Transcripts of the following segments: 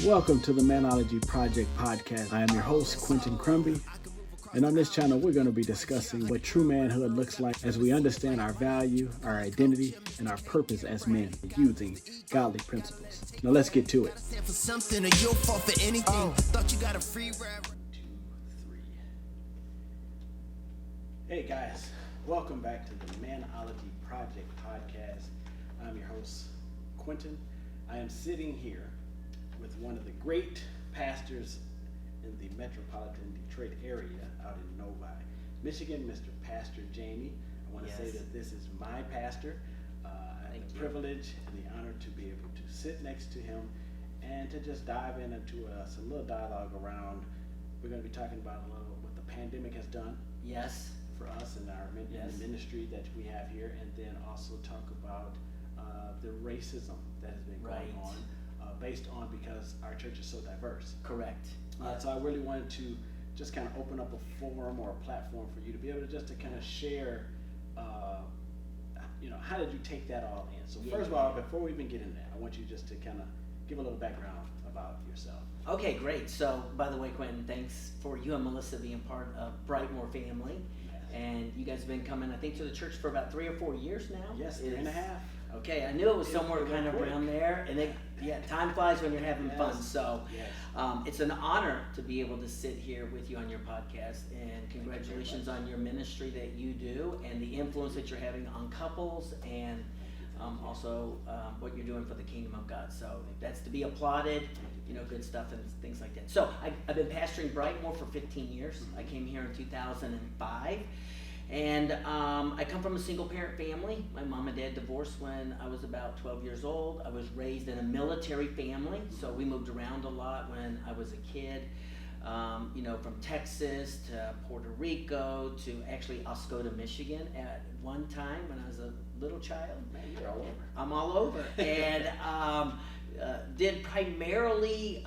Welcome to the Man-Ology Project podcast. I am your host, Quentin Crumby, and on this channel, we're going to be discussing what true manhood looks like as we understand our value, our identity, and our purpose as men using godly principles. Now let's get to it. Hey guys, welcome back to the Man-Ology Project podcast. I'm your host, Quentin. I am sitting here with one of the great pastors in the metropolitan Detroit area out in Novi, Michigan, Mr. Pastor Jamie. I want to say that this is my pastor. I have the privilege and the honor to be able to sit next to him and to just dive into some little dialogue around. We're going to be talking about a little what the pandemic has done. Yes. For us and our ministry that we have here, and then also talk about the racism that has been going on. Based on because our church is so diverse. Correct. So I really wanted to just kind of open up a forum or a platform for you to be able to just to kind of share, how did you take that all in? So first of all, before we even get into that, I want you just to kind of give a little background about yourself. Okay, great. So, by the way, Quentin, thanks for you and Melissa being part of Brightmoor family. Yes. And you guys have been coming, I think, to the church for about 3 or 4 years now. Yes, 3.5. Okay, I knew it was somewhere kind of around there, and time flies when you're having fun. So, it's an honor to be able to sit here with you on your podcast, and congratulations on your ministry that you do, and the influence that you're having on couples, and also what you're doing for the kingdom of God. So that's to be applauded. Good stuff and things like that. So I've been pastoring Brightmoor for 15 years. I came here in 2005. And I come from a single parent family. My mom and dad divorced when I was about 12 years old. I was raised in a military family, so we moved around a lot when I was a kid. From Texas to Puerto Rico to actually Oscoda, Michigan at one time when I was a little child. Man, you're all over. I'm all over. And did primarily,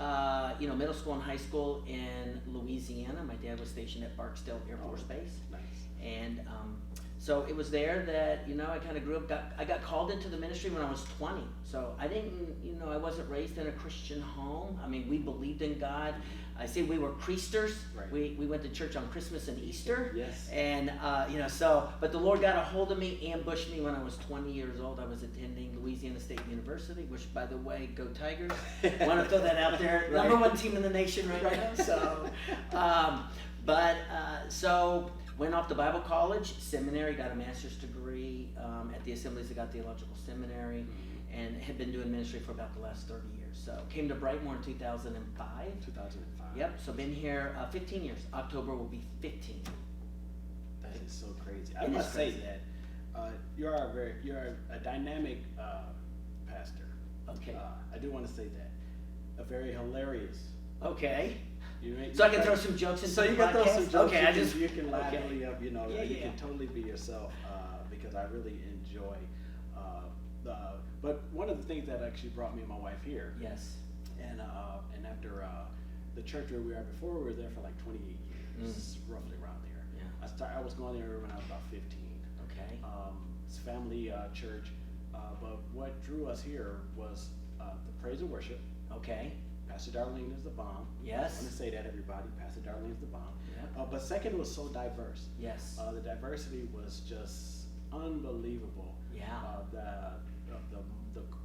middle school and high school in Louisiana. My dad was stationed at Barksdale Air Force Base. Nice. And so it was there that, I kind of grew up. I got called into the ministry when I was 20. So I didn't, I wasn't raised in a Christian home. I mean, we believed in God. I say we were Christers. Right. We went to church on Christmas and Easter. Yes. And, but the Lord got a hold of me, ambushed me when I was 20 years old. I was attending Louisiana State University, which, by the way, go Tigers. Want to throw that out there. Right. Number 1 team in the nation right now. So, went off to Bible college, seminary, got a master's degree at the Assemblies of God Theological Seminary, and had been doing ministry for about the last 30 years. So came to Brightmoor in 2005. 2005. Yep, so been here 15 years. October will be 15. That is so crazy. I must say that you're a dynamic pastor. Okay. I do want to say that. A very hilarious. Okay. So I can throw some jokes into the podcast? So you can throw some jokes. Okay, you can lively up, you can totally be yourself because I really enjoy but one of the things that actually brought me and my wife here. Yes. And after the church where we were before, we were there for like 28 years, roughly around there. Yeah. I was going there when I was about 15. Okay. It's a family church, but what drew us here was the praise and worship. Okay. Pastor Darlene is the bomb. Yes. I want to say that, everybody. Pastor Darlene is the bomb. Yep. But second, it was so diverse. Yes. The diversity was just unbelievable. Yeah.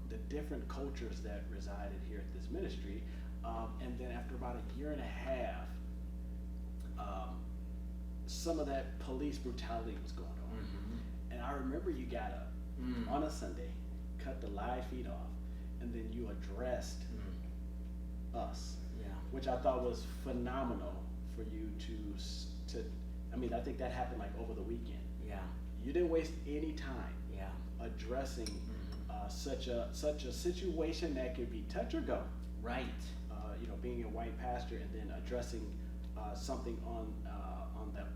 The different cultures that resided here at this ministry. And then after about a year and a half, some of that police brutality was going on. Mm-hmm. And I remember you got up on a Sunday, cut the live feed off, and then you addressed us, which I thought was phenomenal for you to. I think that happened like over the weekend. Yeah. You didn't waste any time. Yeah. Addressing such a situation that could be touch or go. Right. Being a white pastor and then addressing something on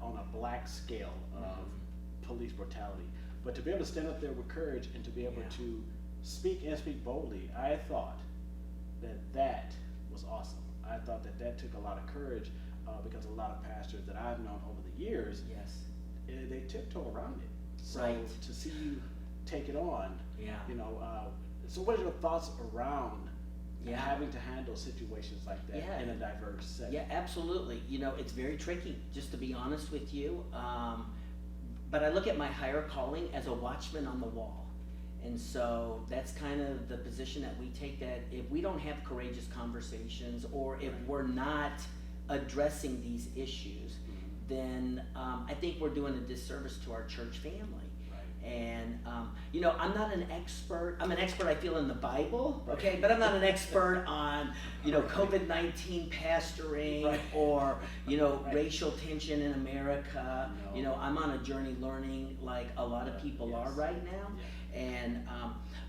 a black scale of police brutality, but to be able to stand up there with courage and to be able to speak boldly, I thought that was awesome. I thought that took a lot of courage because a lot of pastors that I've known over the years, they tiptoe around it. So to see you take it on, Yeah. So what are your thoughts around having to handle situations like that in a diverse setting. Yeah, absolutely. You know, it's very tricky, just to be honest with you. But I look at my higher calling as a watchman on the wall. And so that's kind of the position that we take, that if we don't have courageous conversations, or if we're not addressing these issues, then I think we're doing a disservice to our church family. And, you know, I'm not an expert. I'm an expert, I feel, in the Bible, okay? But I'm not an expert on, you know, COVID-19 pastoring or, you know, racial tension in America. No. You know, I'm on a journey learning like a lot of people are right now. And,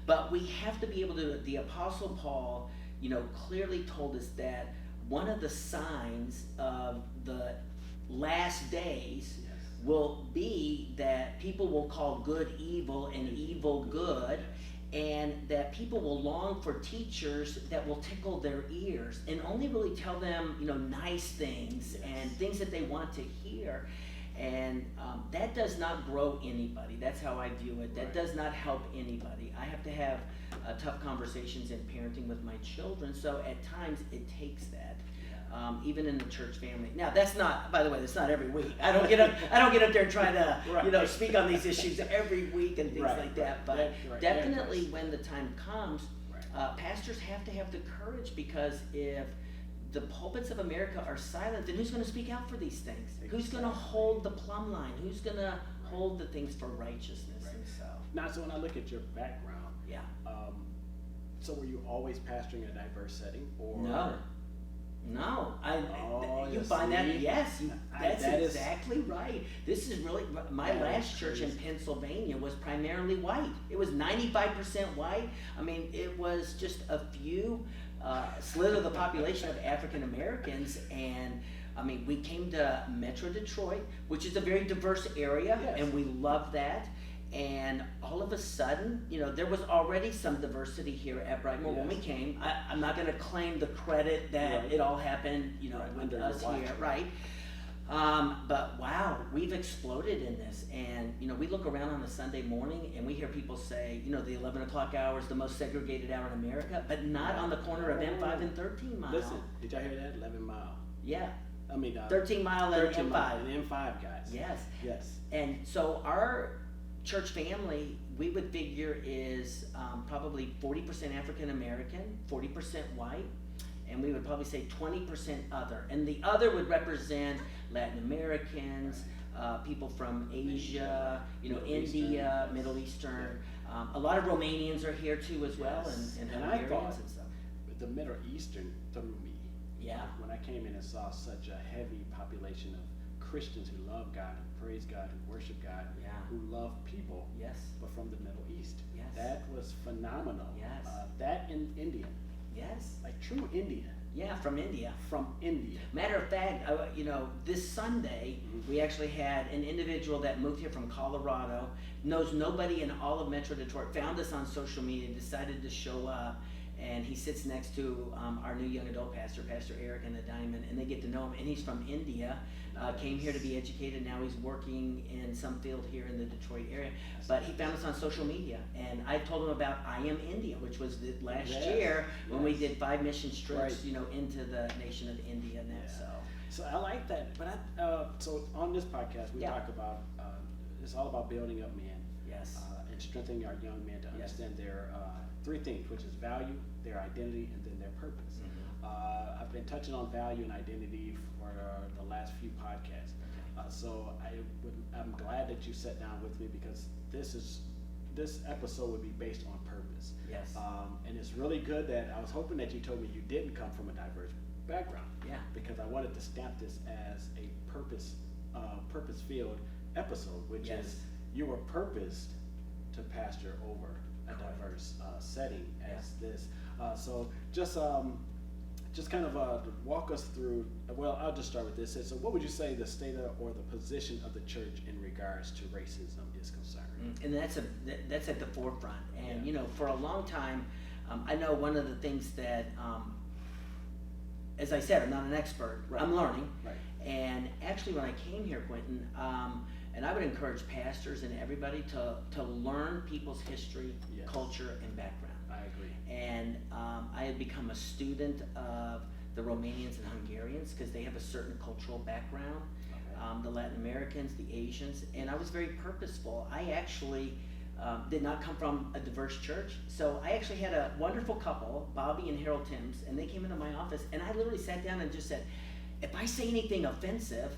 but we have to be able to, the Apostle Paul, you know, clearly told us that one of the signs of the last days will be that people will call good evil and evil good, and that people will long for teachers that will tickle their ears and only really tell them, you know, nice things and things that they want to hear. And that does not grow anybody. That's how I view it. That does not help anybody. I have to have tough conversations in parenting with my children, so at times it takes that. Even in the church family. Now, that's not, by the way, that's not every week. I don't get up there and try to, you know, speak on these issues every week and things like that. But definitely when the time comes, pastors have to have the courage, because if the pulpits of America are silent, then who's going to speak out for these things? Who's going to hold the plumb line? Who's going to hold the things for righteousness? And so. Now, so when I look at your background, so were you always pastoring in a diverse setting, or? No, you find that, that's exactly right. This is really, my last church in Pennsylvania was primarily white. It was 95% white. I mean, it was just a few slither of the population of African Americans, and I mean, we came to Metro Detroit, which is a very diverse area, and we love that. And all of a sudden, you know, there was already some diversity here at Brightmoor when we came. I'm not going to claim the credit that it all happened, you know, with us here, but wow, we've exploded in this. And, you know, we look around on a Sunday morning and we hear people say, you know, the 11 o'clock hour is the most segregated hour in America, but not on the corner of M5 and 13 Mile. Listen, did y'all hear that? 11 Mile. Yeah. I mean, 13 Mile and 13 M5. Mile and M5, guys. Yes. And so our church family, we would figure, is probably 40% African American, 40% white, and we would probably say 20% other. And the other would represent Latin Americans, people from Asia, you know, India, Middle Eastern. A lot of Romanians are here too as well, and Hungarians and stuff. The Middle Eastern threw me. When I came in and saw such a heavy population of Christians who love God, who praise God, who worship God, who love people, but from the Middle East. That was phenomenal. That in India. Like true India. From India. From India. Matter of fact, you know, this Sunday, we actually had an individual that moved here from Colorado, knows nobody in all of Metro Detroit, found us on social media, decided to show up, and he sits next to our new young adult pastor, Pastor Eric and the Diamond, and they get to know him, and he's from India. Came here to be educated. Now he's working in some field here in the Detroit area. But he found us on social media, and I told him about I Am India, which was the last year when we did 5 mission trips, you know, into the nation of India and that. So I like that. But so on this podcast we talk about it's all about building up men, and strengthening our young men to understand their 3 things, which is value, their identity, and then their purpose. I've been touching on value and identity for the last few podcasts. So I'm glad that you sat down with me, because this episode would be based on purpose. And it's really good that I was hoping that you told me you didn't come from a diverse background. Because I wanted to stamp this as a purpose-filled episode, which is you were purposed to pastor over a diverse setting as this. So just kind of walk us through, well, I'll just start with this. So what would you say the state or the position of the church in regards to racism is concerned? And that's at the forefront. And, you know, for a long time, I know one of the things that, as I said, I'm not an expert. I'm learning. And actually when I came here, Quentin, and I would encourage pastors and everybody to learn people's history, culture, and background. I agree. And I had become a student of the Romanians and Hungarians because they have a certain cultural background. The Latin Americans, the Asians, and I was very purposeful. I actually did not come from a diverse church, so I actually had a wonderful couple, Bobby and Harold Timms, and they came into my office, and I literally sat down and just said, if I say anything offensive,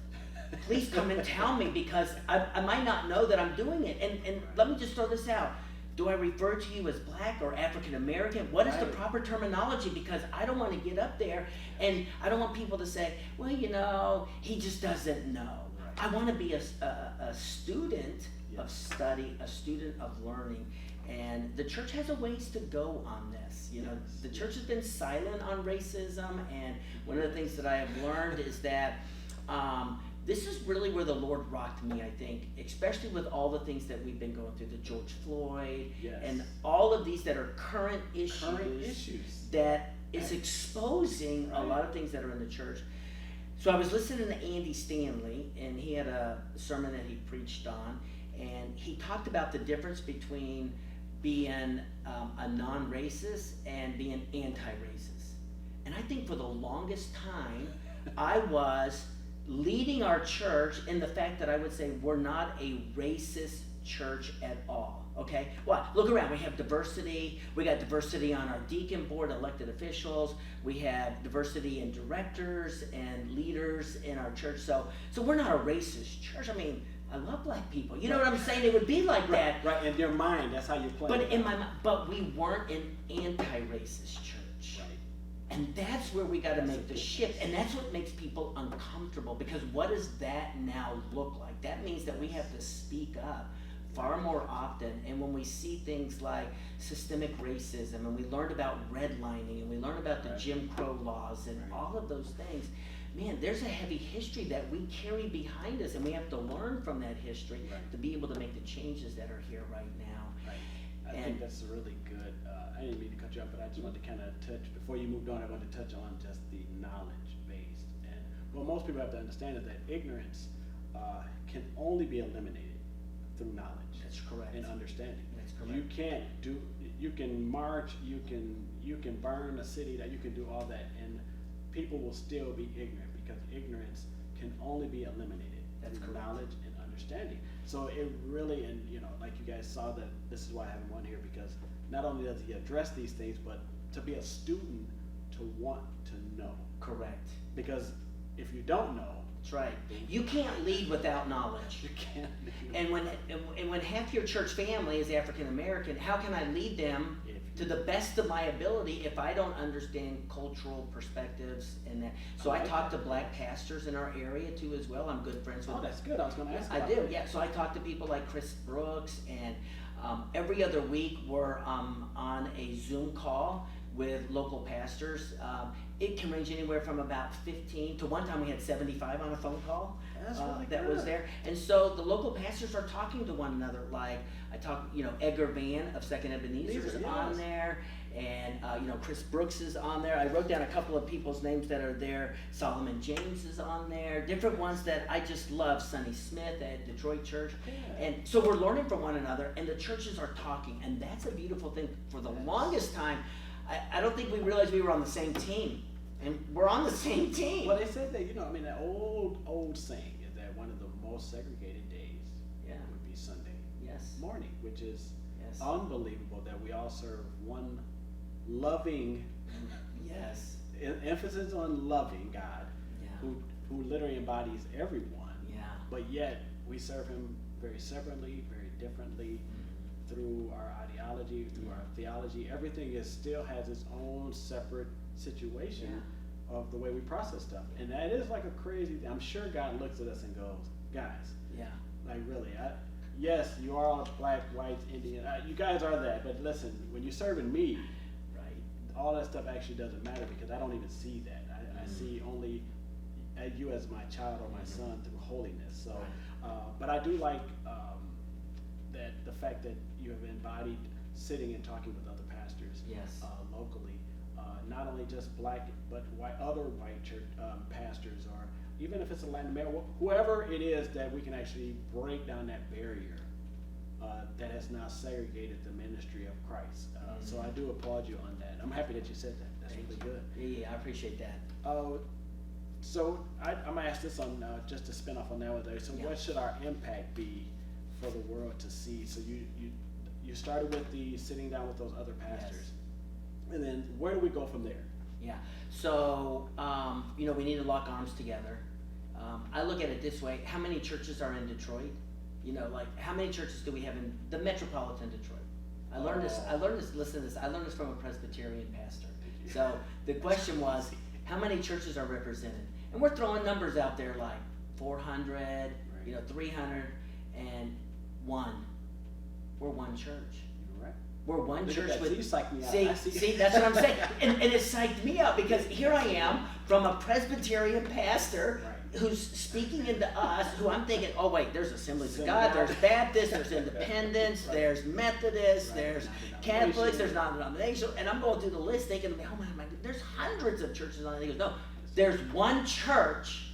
please come and tell me, because I might not know that I'm doing it. And let me just throw this out. Do I refer to you as black or African American? What is the proper terminology? Because I don't want to get up there and I don't want people to say, well, you know, he just doesn't know. Right. I want to be a student of study, a student of learning. And the church has a ways to go on this. You know, the church has been silent on racism, and one of the things that I have learned is that this is really where the Lord rocked me, I think, especially with all the things that we've been going through, the George Floyd, and all of these that are current issues that is exposing a lot of things that are in the church. So I was listening to Andy Stanley, and he had a sermon that he preached on, and he talked about the difference between being a non-racist and being anti-racist. And I think for the longest time, I was leading our church in the fact that I would say we're not a racist church at all, okay? Well, look around, we have diversity, we got diversity on our deacon board, elected officials, we have diversity in directors and leaders in our church, so we're not a racist church. I mean, I love black people, you know what I'm saying? It would be like that. Right, in your mind, that's how you play. But in my mind, but we weren't an anti-racist church. And that's where we got to make the shift, and that's what makes people uncomfortable, because what does that now look like? That means that we have to speak up far more often, and when we see things like systemic racism, and we learned about redlining, and we learned about the Jim Crow laws, and all of those things, man, there's a heavy history that we carry behind us, and we have to learn from that history to be able to make the changes that are here right now. I think that's really good. I didn't mean to cut you off, but I just wanted to kind of touch, before you moved on, I wanted to touch on just the knowledge based. And what most people have to understand is that ignorance can only be eliminated through knowledge. That's correct. And understanding. That's correct. You can march, you can burn a city, that you can do all that, and people will still be ignorant, because ignorance can only be eliminated through knowledge and understanding. So it really, and you know, like you guys saw, that this is why I have him on here, because not only does he address these things, but to be a student, to want to know. Correct. Because if you don't know, that's right. You can't lead without knowledge. You can't. And when half your church family is African American, how can I lead them to the best of my ability if I don't understand cultural perspectives and that? So I talk to black pastors in our area too as well. I'm good friends with. Oh, that's good. I was going to ask. I do. Yeah. So I talk to people like Chris Brooks, and every other week we're on a Zoom call with local pastors. It can range anywhere from about 15 to one time we had 75 on a phone call. That's really that good. was there. And so the local pastors are talking to one another. Like I talk, Edgar Van of Second Ebenezer is on there, and Chris Brooks is on there. I wrote down a couple of people's names that are there. Solomon James is on there. Different ones that I just love. Sonny Smith at Detroit Church. Yeah. And so we're learning from one another, and the churches are talking, and that's a beautiful thing. For the longest time, I don't think we realized we were on the same team. And we're on the same team. Well, they said that, that old saying is that one of the most segregated days would be Sunday morning, which is unbelievable that we all serve one loving, emphasis on loving God, who literally embodies everyone, but yet we serve him very separately, very differently, through our ideology, through our theology. Everything still has its own separate situation of the way we process stuff, and that is like a crazy thing. I'm sure God looks at us and goes, guys, like really, yes, you are all black, whites, Indian, you guys are that, but listen, when you're serving me, all that stuff actually doesn't matter, because I don't even see that. I see only you as my child or my son through holiness. So but I do like that the fact that you have embodied sitting and talking with other pastors locally. Not only just black, but other white church pastors, or even if it's a Latin American, whoever it is, that we can actually break down that barrier that has now segregated the ministry of Christ. So I do applaud you on that. I'm happy that you said that. That's really good. Yeah, I appreciate that. So I'm gonna ask this on just to spin off on that one there. So what should our impact be for the world to see? So you started with the sitting down with those other pastors, and then where do we go from there? Yeah. So we need to lock arms together. I look at it this way: how many churches are in Detroit? Like how many churches do we have in the metropolitan Detroit? I learned this. Listen to this. I learned this from a Presbyterian pastor. So the question was, how many churches are represented? And we're throwing numbers out there like 400, 300, and one. We're one church. You're right. We're one church with. You psyched me out. See, that's what I'm saying. And it psyched me out because here I am from a Presbyterian pastor who's speaking into us, who I'm thinking, oh wait, there's Assemblies of God, there's Baptists, there's Independents, there's Methodists, there's Catholics, there's non-denominational, and I'm going through the list thinking, oh my God, there's hundreds of churches on it. He goes, no, there's one church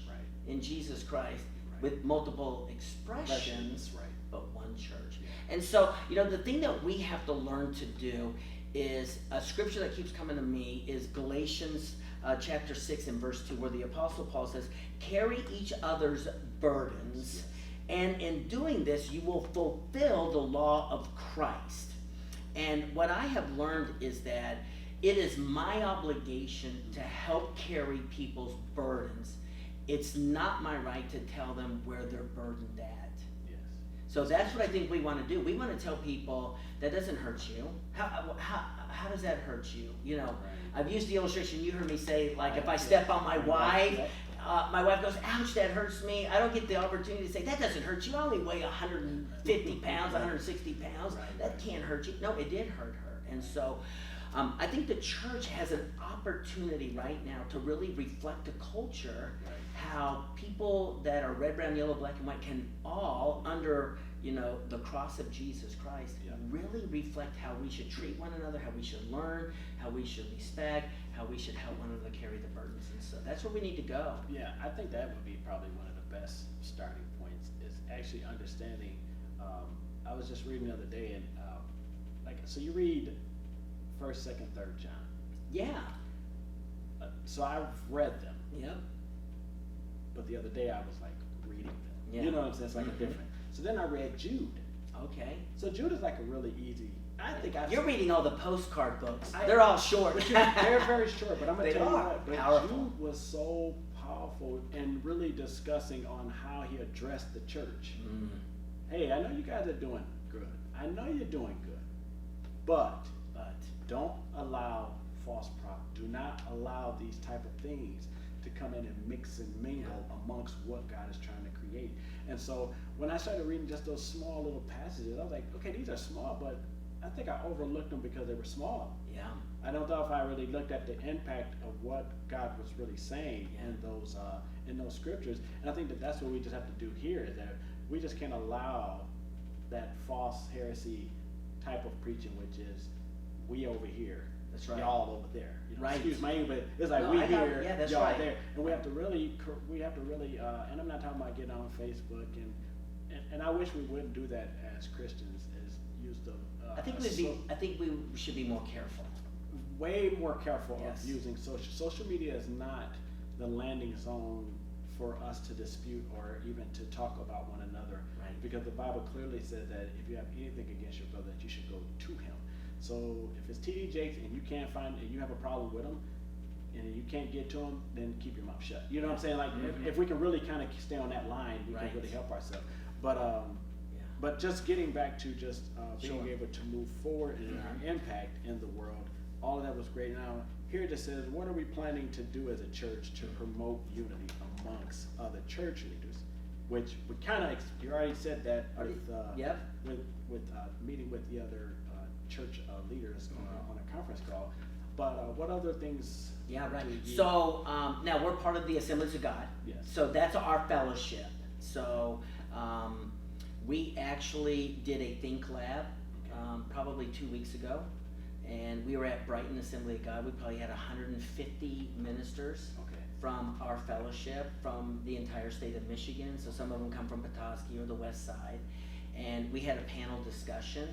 in Jesus Christ with multiple expressions, but one church. And so, the thing that we have to learn to do is a scripture that keeps coming to me is Galatians chapter 6 and verse 2, where the Apostle Paul says, carry each other's burdens, and in doing this, you will fulfill the law of Christ. And what I have learned is that it is my obligation to help carry people's burdens. It's not my right to tell them where they're burdened at. So that's what I think we want to do. We want to tell people that doesn't hurt you. How does that hurt you? I've used the illustration you heard me say, like if I step on my wife, my wife goes, ouch, that hurts me. I don't get the opportunity to say, that doesn't hurt you. I only weigh 150 pounds, 160 pounds. That can't hurt you. No, it did hurt her. And so I think the church has an opportunity right now to really reflect a culture, how people that are red, brown, yellow, black, and white can all, under the cross of Jesus Christ, really reflect how we should treat one another, how we should learn, how we should respect, how we should help one another carry the burdens. And so that's where we need to go. Yeah, I think that would be probably one of the best starting points, is actually understanding. I was just reading the other day, and so you read 1st, 2nd, 3rd John. Yeah. So I've read them. Yep. But the other day I was like reading them. Yeah. You know what I'm saying? It's like a different. So then I read Jude. Okay. So Jude is like a really easy. You're reading all the postcard books. They're all short. They're very short, but I'm gonna tell you what. But powerful. Jude was so powerful and really discussing on how he addressed the church. Hey, I know you guys are doing good. I know you're doing good, but don't allow false prophet. Do not allow these type of things to come in and mix and mingle amongst what God is trying to create. And so when I started reading just those small little passages, I was like, okay, these are small, but I think I overlooked them because they were small. Yeah. I don't know if I really looked at the impact of what God was really saying in those scriptures. And I think that that's what we just have to do here, is that we just can't allow that false heresy type of preaching, which is we over here, y'all over there. Excuse my English, but it's like we here, y'all there, and we have to really, and I'm not talking about getting on Facebook, and I wish we wouldn't do that as Christians, as use the. I think we should be more careful. Way more careful of using social media is not the landing zone for us to dispute or even to talk about one another. Right. Because the Bible clearly says that if you have anything against your brother, that you should go to him. So if it's TD Jakes and you can't find, and you have a problem with him, and you can't get to him, then keep your mouth shut. You know what I'm saying? Like if we can really kind of stay on that line, we can really help ourselves. But just getting back to just being able to move forward in our impact in the world, all of that was great. Now here it just says, what are we planning to do as a church to promote unity amongst other church leaders? Which we kind of, you already said that with meeting with the other church leaders on a conference call. But what other things? Yeah, right. So now we're part of the Assemblies of God. Yes. So that's our fellowship. So we actually did a Think Lab probably 2 weeks ago. And we were at Brighton Assembly of God. We probably had 150 ministers from our fellowship from the entire state of Michigan. So some of them come from Petoskey or the West Side. and we had a panel discussion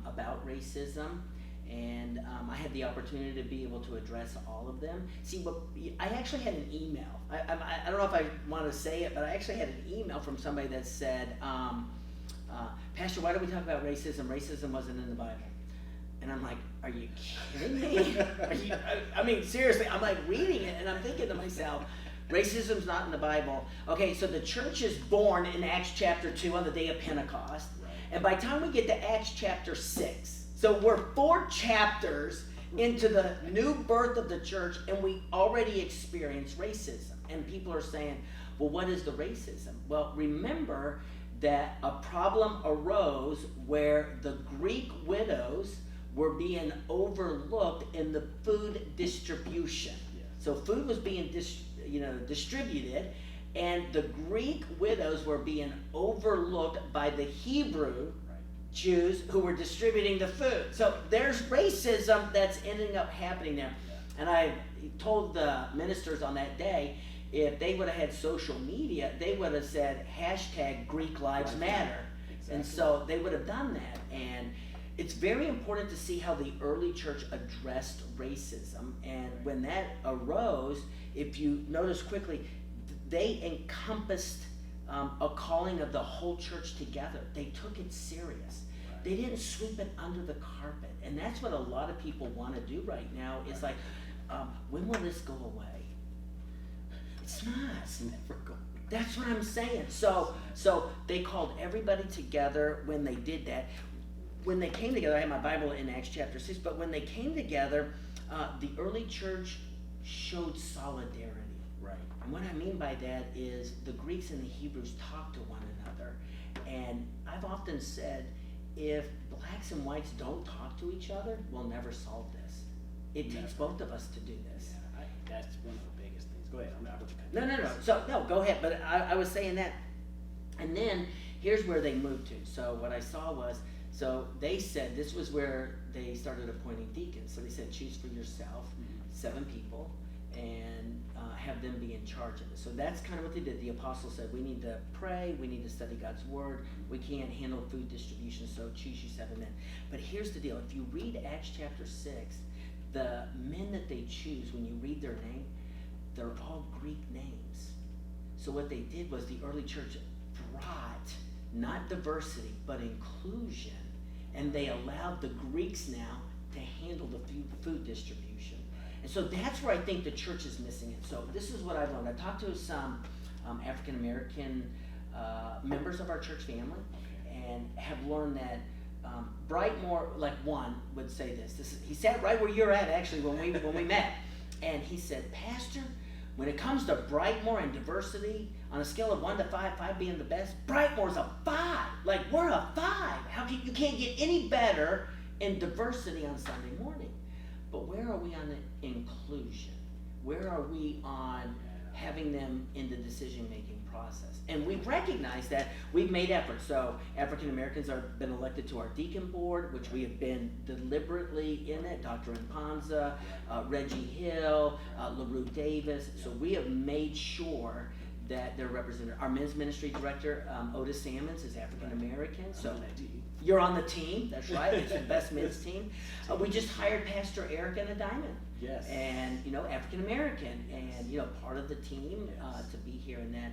about racism. And I had the opportunity to be able to address all of them. See, but I actually had an email. I don't know if I want to say it, but I actually had an email from somebody that said, Pastor, why do we talk about racism? Racism wasn't in the Bible. And I'm like, are you kidding me? I mean, seriously, I'm like reading it and I'm thinking to myself, racism's not in the Bible. Okay, so the church is born in Acts chapter 2 on the day of Pentecost. And by the time we get to Acts chapter 6, so we're 4 chapters into the new birth of the church, and we already experience racism. And people are saying, well, what is the racism? Well, remember that a problem arose where the Greek widows were being overlooked in the food distribution. Yes. So food was being distributed, and the Greek widows were being overlooked by the Hebrew Jews who were distributing the food. So there's racism that's ending up happening there. And I told the ministers on that day, if they would have had social media, they would have said hashtag Greek Lives Matter. Exactly. And so they would have done that. And it's very important to see how the early church addressed racism. And when that arose, if you notice quickly, they encompassed a calling of the whole church together. They took it serious. They didn't sweep it under the carpet. And that's what a lot of people want to do right now. It's like, when will this go away? It's not. It's never going. That's what I'm saying. So they called everybody together when they did that. When they came together, I have my Bible in Acts chapter 6, but when they came together, the early church showed solidarity. Right. And what I mean by that is the Greeks and the Hebrews talked to one another. And I've often said, if blacks and whites don't talk to each other, we'll never solve this. It takes both of us to do this. Yeah, that's one of the biggest things. Go ahead. I'm not No. Go ahead. But I was saying that. And then here's where they moved to. So what I saw was, so they said this was where they started appointing deacons. So they said, choose for yourself 7 people and have them be in charge of it. So that's kind of what they did. The apostles said, we need to pray, we need to study God's word, we can't handle food distribution, so choose you 7 men. But here's the deal. If you read Acts chapter 6, the men that they choose, when you read their name, they're all Greek names. So what they did was the early church brought not diversity, but inclusion. And they allowed the Greeks now to handle the food distribution. And so that's where I think the church is missing it. So this is what I've learned. I talked to some African-American members of our church family, and have learned that Brightmore, like one, would say this. He sat right where you're at, actually, when we met. And he said, Pastor, when it comes to Brightmore and diversity, on a scale of 1 to 5, 5 being the best, Brightmore's a 5. Like, we're a 5. You can't get any better in diversity on Sunday morning. But where are we on the inclusion? Where are we on having them in the decision-making process? And we've recognized that we've made efforts. So African Americans have been elected to our deacon board, which we have been deliberately in it. Dr. Mpanza, Reggie Hill, LaRue Davis. So we have made sure that they're represented. Our men's ministry director, Otis Sammons, is African American. So you're on the team. That's right. It's the best men's team. We just hired Pastor Eric and a Diamond. Yes. And African American, and part of the team to be here and that.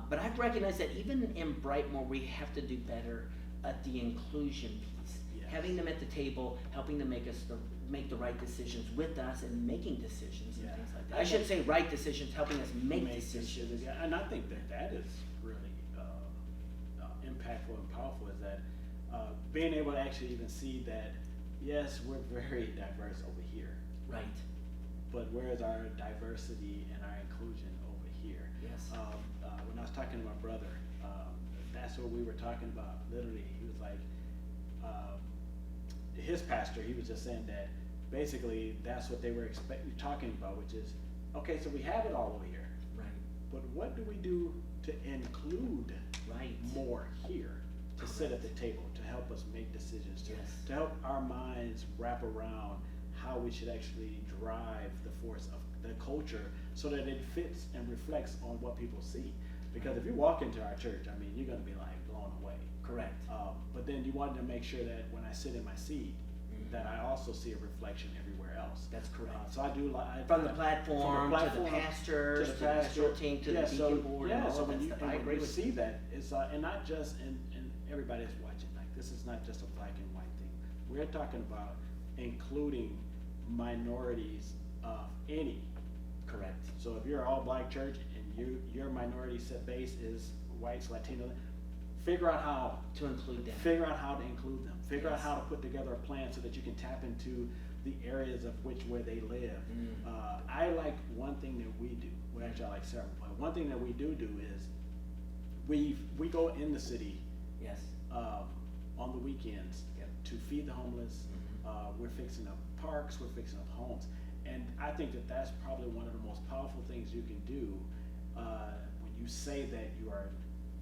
But I've recognized that even in Brightmore, we have to do better at the inclusion piece. Yes. Having them at the table, helping them make the right decisions with us, and making decisions and things like that. I should say right decisions, helping us make decisions. Yeah, and I think that is really impactful and powerful. Is that being able to actually even see that, yes, we're very diverse over here. Right. But where is our diversity and our inclusion over here? Yes. When I was talking to my brother, that's what we were talking about. Literally, he was like, his pastor, he was just saying that basically that's what they were talking about, which is, okay, so we have it all over here. Right. But what do we do to include more here, to sit at the table, to help us make decisions, to help our minds wrap around how we should actually drive the force of the culture so that it fits and reflects on what people see. Because if you walk into our church, I mean, you're going to be like blown away. Correct. But then you wanted to make sure that when I sit in my seat, that I also see a reflection everywhere else. That's correct. So I do from the platform to the pastors, to the pastoral team, to the deacon board, and all of that stuff. I agree with you. See that, it's and not just and everybody's watching. Like, this is not just a black and white thing. We're talking about including minorities of any. Correct. So if you're an all black church and your minority set base is whites, Latino, figure out how to include them. Figure out how to include them. Figure out Yes. how to put together a plan so that you can tap into the areas of where they live. I like one thing that we do. Well, actually, I like several, but one thing that we do is we go in the city. Yes. On the weekends. Yep. To feed the homeless. We're fixing up parks. We're fixing up homes. And I think that that's probably one of the most powerful things you can do when you say that you are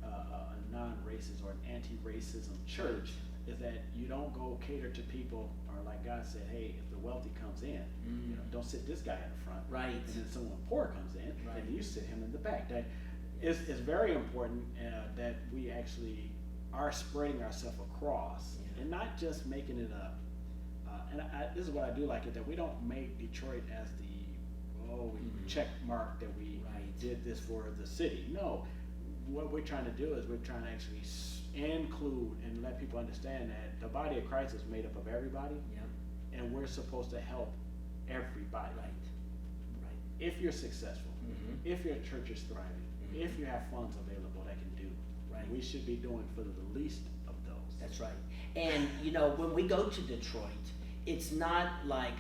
a non-racist or an anti-racism church, is that you don't go cater to people, or like God said, hey, if the wealthy comes in, don't sit this guy in the front. Right. And then someone poor comes in, Right. and you sit him in the back. That is very important that we actually are spreading ourselves across, and not just making it a. This is what I do like it, that we don't make Detroit as the check mark that we did this for the city. No, what we're trying to do is we're trying to actually include and let people understand that the body of Christ is made up of everybody, and we're supposed to help everybody. Right. If you're successful, if your church is thriving, if you have funds available that can do, we should be doing for the least of those. That's right. And when we go to Detroit, it's not like